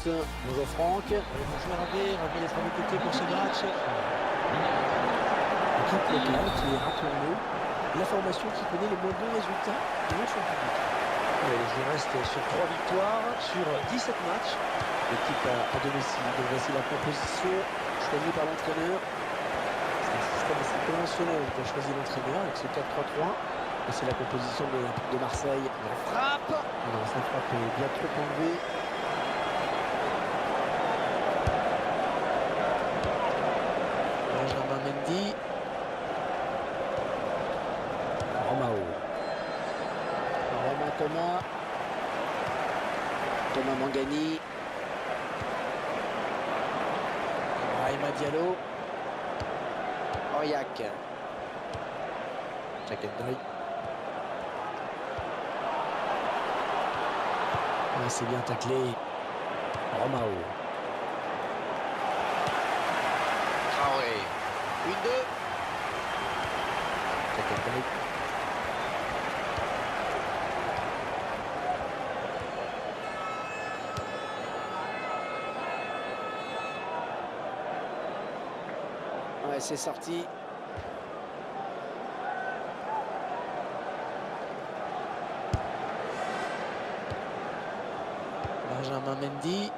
Bonjour Franck. Bonjour Hervé, ravi d'être à vos côtés pour ce match. Équipe locale qui est, rappelons-le, la formation qui connaît les moins bons résultats dans son public. Je reste sur 3 victoires sur 17 matchs. L'équipe à domicile. Donc voici la composition choisie par l'entraîneur. C'est un système assez conventionnel qu'a choisi l'entraîneur avec ce 4-3-3. Et c'est la composition de l'Olympique de Marseille. La frappe. Non, sa frappe est bien trop enlevée. Benjamin Mendy. Romao. Romain Thomas. Thomas Mangani. Brahima Diallo. Aurillac. Chakendry. C'est bien taclé. Romao. Traoré. 1-2. Chakendry. Ouais, c'est sorti. Benjamin Mendy.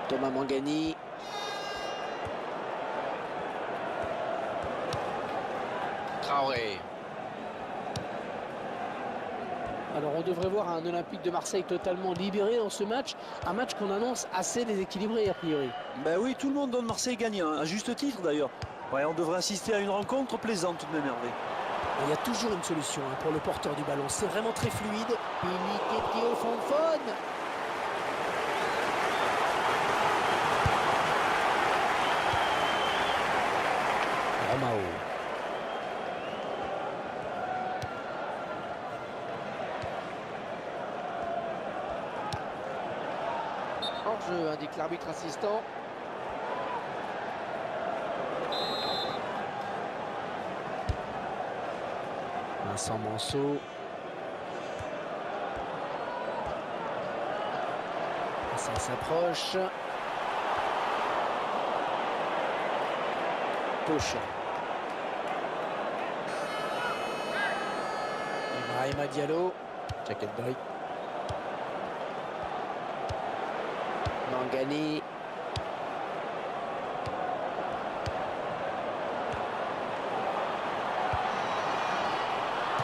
Thomas Mangani. Traoré. Alors on devrait voir un Olympique de Marseille totalement libéré dans ce match. Un match qu'on annonce assez déséquilibré a priori. Ben oui, tout le monde donne Marseille gagnant, à juste titre d'ailleurs. Ouais, on devrait assister à une rencontre plaisante tout de même, Hervé. Il y a toujours une solution pour le porteur du ballon. C'est vraiment très fluide. Pili au fond de faune. Romao. Hors-jeu, indique l'arbitre assistant. Vincent Manceau. Ça s'approche. Touche. Brahima Diallo. Chakendry. Mangani.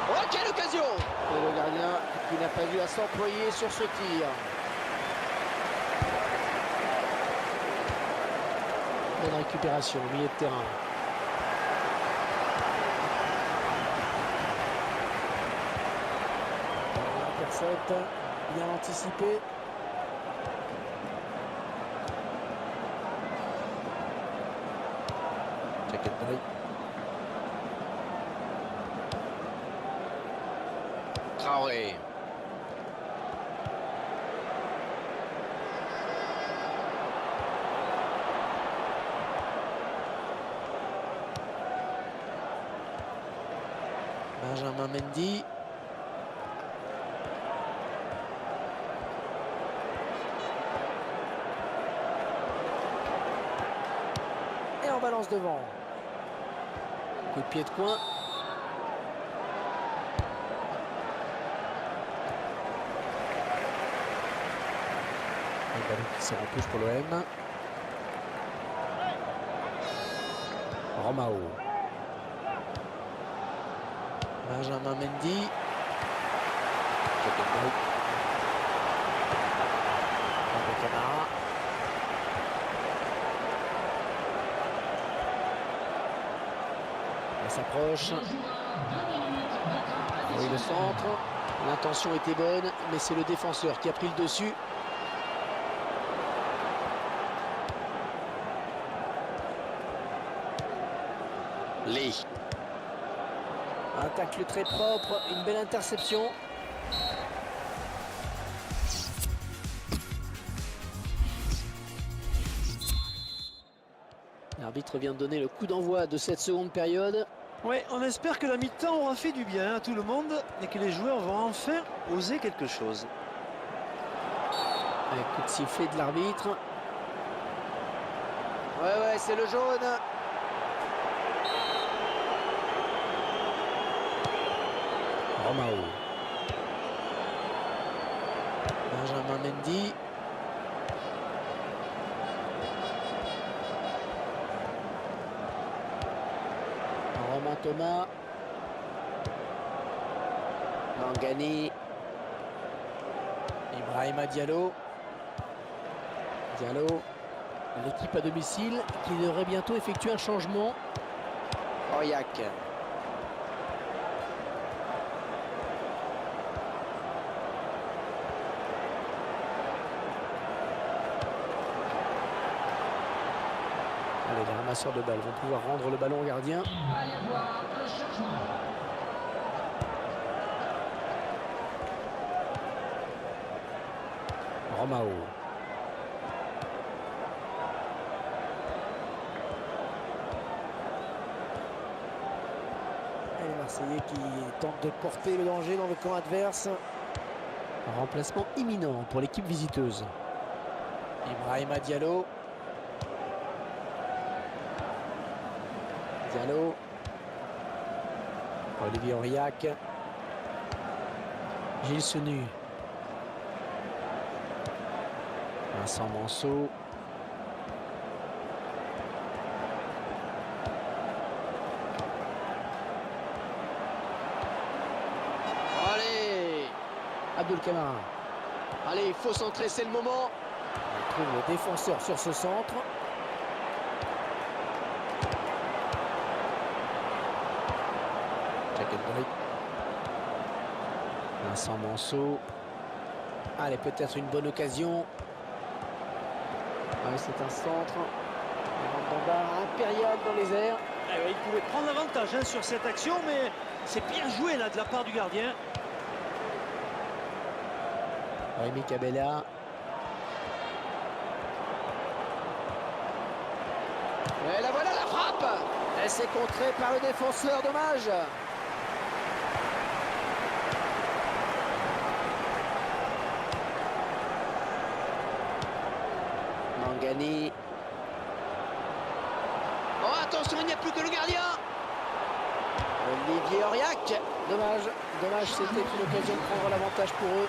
Oh, quelle occasion! Et le gardien qui n'a pas dû à s'employer sur ce tir. Bonne récupération au milieu de terrain. Intercept, bien anticipé. Chakendry. Traoré. Benjamin Mendy. Et en balance devant. Coup de pied de coin. Le ballon qui sort en touche pour l'OM. Romao. Benjamin Mendy. Camara. On s'approche. Oui, le centre. L'intention était bonne, mais c'est le défenseur qui a pris le dessus. Lee. Un tacle très propre, une belle interception. L'arbitre vient de donner le coup d'envoi de cette seconde période. Oui, on espère que la mi-temps aura fait du bien à tout le monde et que les joueurs vont enfin oser quelque chose. Avec coup de sifflet de l'arbitre. Ouais, c'est le jaune. Romao. Benjamin Mendy. Romain Thomas. Mangani. Ibrahima Diallo. L'équipe à domicile qui devrait bientôt effectuer un changement. Aurillac. Allez, les ramasseurs de balles vont pouvoir rendre le ballon au gardien. Romao. Et les Marseillais qui tentent de porter le danger dans le camp adverse. Un remplacement imminent pour l'équipe visiteuse. Ibrahima Diallo. Olivier Aurillac. Gilles Senu. Vincent Manceau. Allez, Abdul Kamara. Allez, il faut centrer, c'est le moment. On trouve le défenseur sur ce centre. Vincent Manceau. Allez, peut-être une bonne occasion. Allez, c'est un centre. Impérial dans les airs. Il pouvait prendre l'avantage sur cette action, mais c'est bien joué là de la part du gardien. Rémi Cabella. Et la voilà la frappe. Elle s'est contrée par le défenseur, dommage. Mangani. Oh, attention, il n'y a plus que le gardien. Olivier Aurillac. Dommage, c'était une occasion de prendre l'avantage pour eux.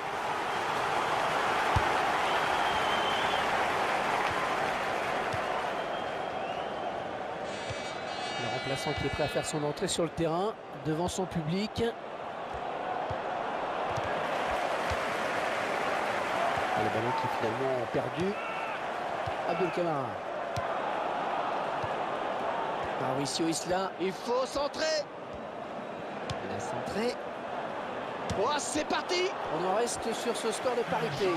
Le remplaçant qui est prêt à faire son entrée sur le terrain devant son public. Le ballon qui est finalement perdu. Abdul Kamara. Mauricio Isla. Il faut centrer. Il a centré. Oh, c'est parti. On en reste sur ce score de parité.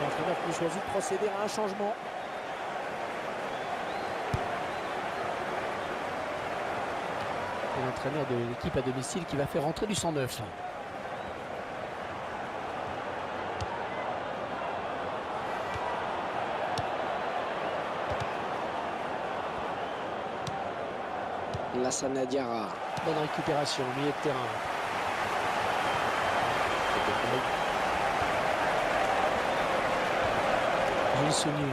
L'entraîneur qui choisit de procéder à un changement. L'entraîneur de l'équipe à domicile qui va faire rentrer du 109. Lassana Diarra. Bonne récupération, milieu de terrain. Gilles Senu.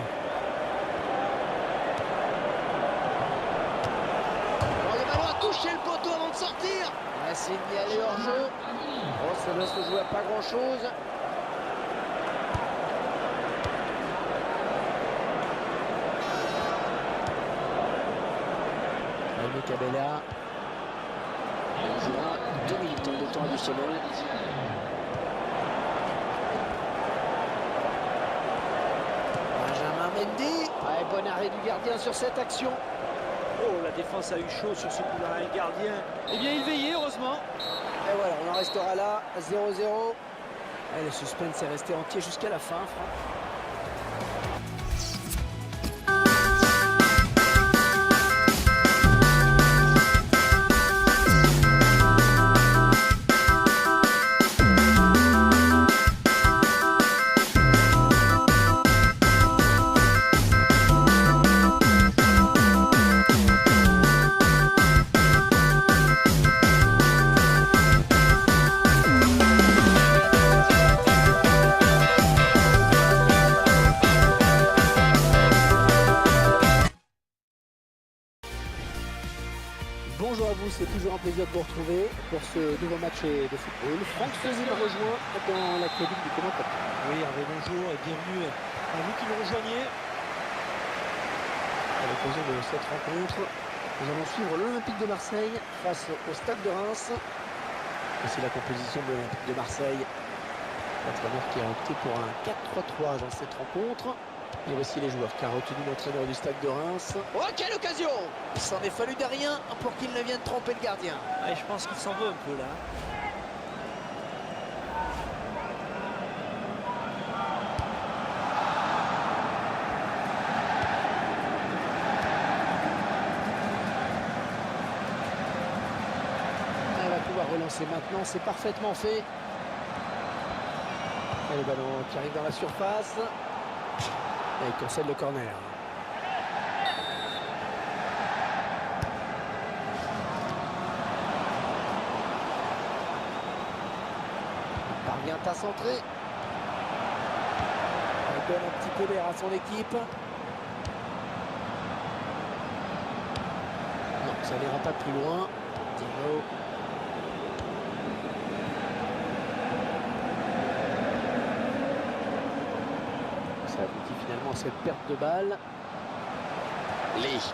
Le ballon a touché le poteau avant de sortir. La signalé hors jeu. Oh, ça doit se jouer à pas grand chose. Rémi Cabella. On jouera 2 minutes de temps additionnel. Benjamin Mendy. Ouais, bon arrêt du gardien sur cette action. Oh, la défense a eu chaud sur ce coup-là. Le gardien, eh bien, il veillait, heureusement. Et voilà, on en restera là, 0-0. Le suspense est resté entier jusqu'à la fin, Franck. de vous retrouver pour ce nouveau match de football. Franck Seuzy me rejoint dans la cabine du commentateur. Oui, Hervé, bonjour et bienvenue à vous qui nous rejoignez. À l'occasion de cette rencontre, nous allons suivre l'Olympique de Marseille face au Stade de Reims. Voici la composition de l'Olympique de Marseille. L'entraîneur qui a opté pour un 4-3-3 dans cette rencontre. Et voici les joueurs qu'a retenu l'entraîneur du Stade de Reims. Oh, quelle occasion! Il s'en est fallu de rien pour qu'il ne vienne tromper le gardien. Ouais, je pense qu'il s'en veut un peu là. Elle va pouvoir relancer maintenant, c'est parfaitement fait. Et le ballon qui arrive dans la surface. Et il concède le corner. Il parvient à centrer. Il donne un petit peu d'air à son équipe. Non, ça n'ira pas plus loin. Diego. Ça aboutit finalement à cette perte de balle. Lee.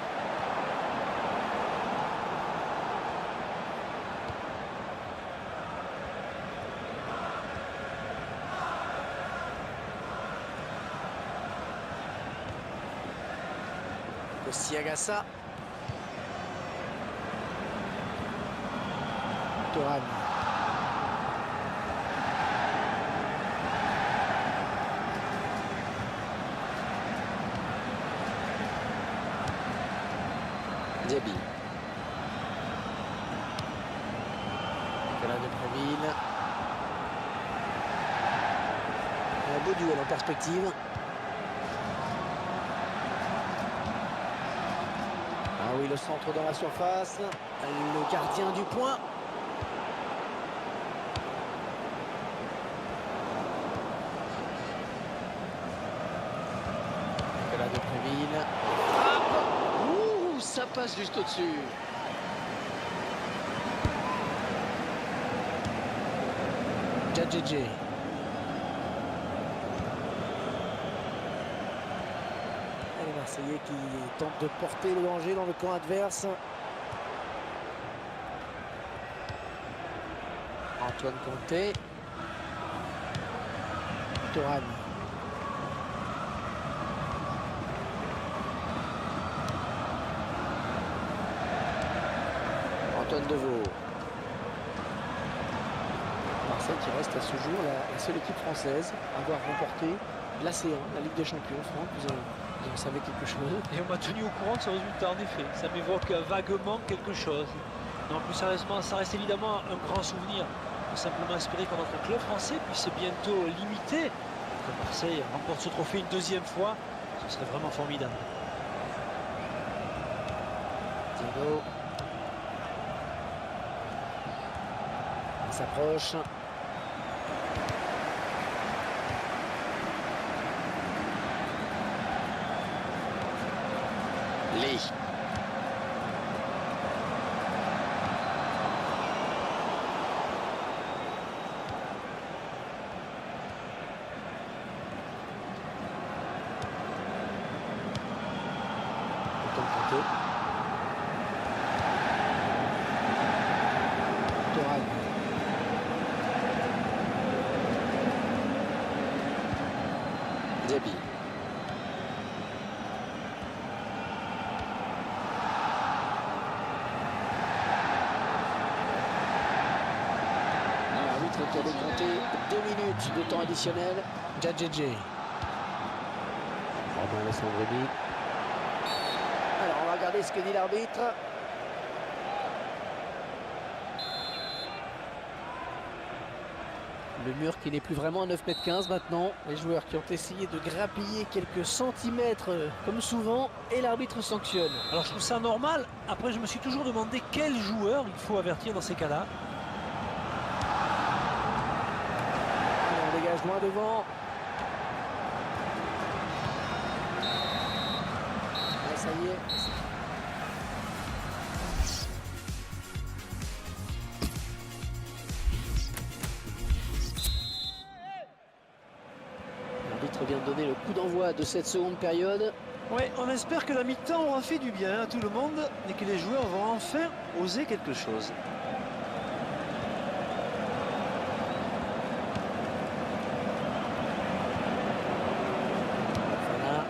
Siagassa. Thuram. Diaby. Nicolas Depréville. Un beau duel en perspective. Ah oui, le centre dans la surface. Le gardien du point. Nicolas Depréville. Ça passe juste au-dessus. Djadjedje. Les Marseillais qui tentent de porter le danger dans le camp adverse. Antoine Conté. Thuram. Antoine Deveau. Marseille qui reste à ce jour la seule équipe française à avoir remporté la C1, la Ligue des Champions. Franck, vous en savez quelque chose? Et on m'a tenu au courant de ce résultat, en effet. Ça m'évoque vaguement quelque chose. Non, plus sérieusement, ça reste évidemment un grand souvenir. On peut simplement espérer que notre club français puisse bientôt limiter que Marseille remporte ce trophée une deuxième fois. Ce serait vraiment formidable. Diego. Il s'approche. Lee. Thuram. Diaby. L'arbitre qui a décompté 2 minutes de temps additionnel. Djadjedje. Romain Alessandrini. Alors on va regarder ce que dit l'arbitre. Le mur qui n'est plus vraiment à 9,15 m maintenant. Les joueurs qui ont essayé de grappiller quelques centimètres comme souvent et l'arbitre sanctionne. Alors je trouve ça normal. Après je me suis toujours demandé quel joueur il faut avertir dans ces cas-là. On dégage loin devant. Là, ça y est. l'arbitre vient de donner le coup d'envoi de cette seconde période. Ouais, on espère que la mi-temps aura fait du bien à tout le monde et que les joueurs vont enfin oser quelque chose. Voilà.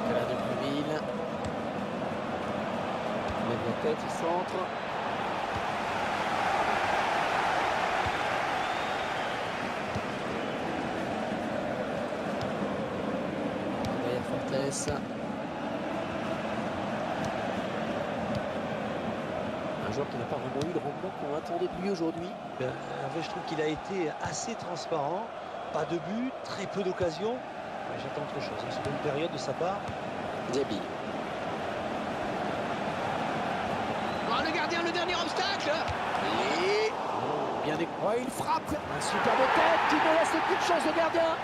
Nicolas de Bruville. Il lève la tête, il centre. Fortes. Un joueur qui n'a pas vraiment eu le rendement qu'on attendait de lui aujourd'hui. En fait, je trouve qu'il a été assez transparent. Pas de but, très peu d'occasions. Ouais, j'attends autre chose. Une seconde période de sa part. Diaby. Oh, le gardien, le dernier obstacle. Et bien décroché, il frappe. Un superbe tête qui ne laisse aucune chance au gardien.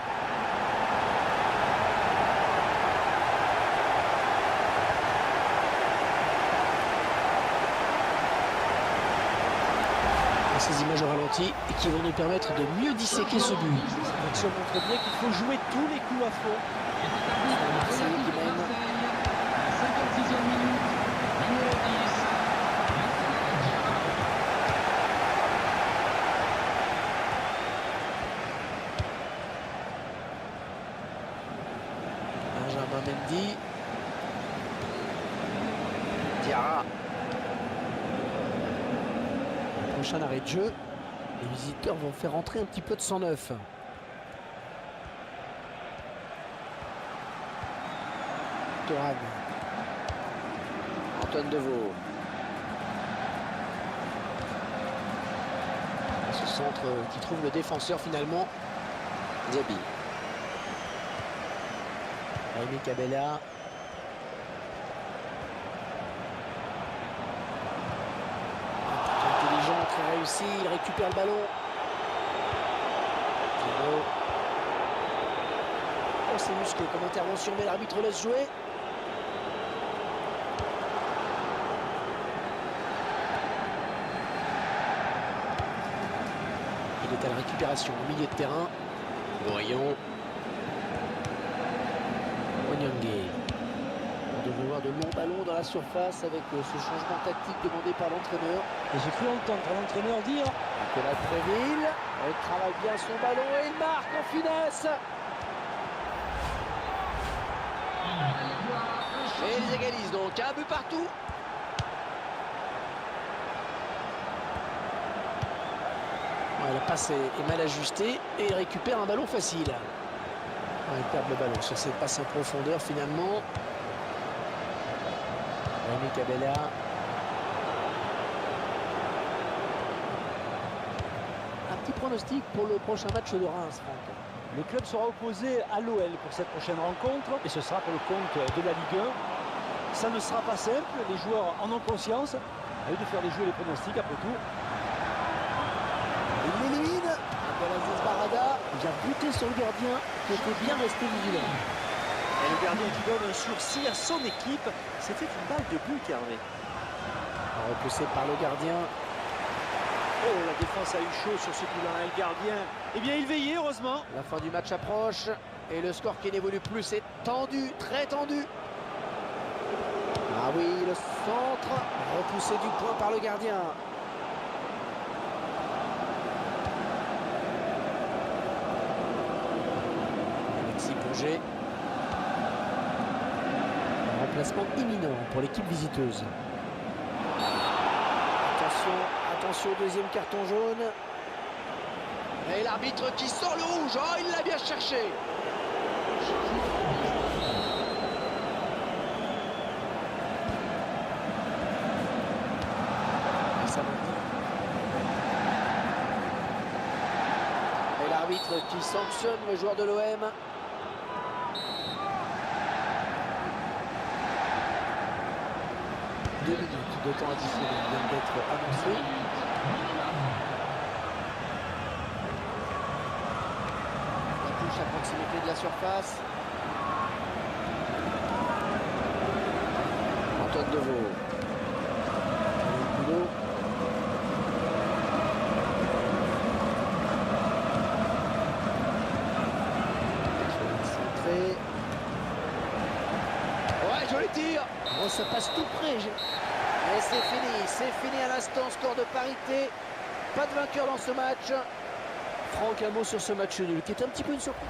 Ces images au ralenti et qui vont nous permettre de mieux disséquer ce but. L'action montre bien qu'il faut jouer tous les coups à fond. Marseille qui mène. 56e minute, numéro 10. Benjamin Mendy. Diarra. Prochain arrêt de jeu, les visiteurs vont faire entrer un petit peu de sang neuf. Thoran. Antoine Deveau. Ce centre qui trouve le défenseur finalement. Diaby. Rémi Cabella. Très réussi, il récupère le ballon. Thibaut. Oh, c'est musclé comme intervention, mais l'arbitre laisse jouer. Il est à la récupération au milieu de terrain. Voyons. Onyangé. On devrait voir de longs ballons dans la surface avec ce changement tactique demandé par l'entraîneur. Et j'ai cru entendre l'entraîneur dire Nicolas Préville, il travaille bien son ballon et il marque en finesse. Et ils égalisent donc, un but partout. Ouais, la passe est mal ajustée et il récupère un ballon facile. Ouais, il perd le ballon sur cette passe en profondeur finalement. Rémi Cabella. Un petit pronostic pour le prochain match de Reims, Franck. le club sera opposé à l'OL pour cette prochaine rencontre et ce sera pour le compte de la Ligue 1. Ça ne sera pas simple, les joueurs en ont conscience. À eux de faire jouer les pronostics après tout. Il l'élimine. Abdelaziz Barada vient buter sur le gardien qui était bien resté vigilant. Et le gardien qui donne un sursis à son équipe. C'était une balle de but, Hervé. Repoussé par le gardien. Oh, la défense a eu chaud sur ce coup-là. Et le gardien, eh bien, il veillait, heureusement. La fin du match approche. Et le score qui n'évolue plus, c'est tendu, très tendu. Ah oui, le centre, repoussé du point par le gardien. Alexis Bourget. Un remplacement imminent pour l'équipe visiteuse. Attention au deuxième carton jaune. Et l'arbitre qui sort le rouge. Oh, il l'a bien cherché. Et l'arbitre qui sanctionne le joueur de l'OM. Deux minutes de temps additionnel viennent d'être annoncés. La touche à proximité de la surface. Antoine Deveau. Boulot. Joli tir. Oh, ça passe tout près. Et c'est fini à l'instant, score de parité. Pas de vainqueur dans ce match. Franck, un mot sur ce match nul, qui est un petit peu une surprise.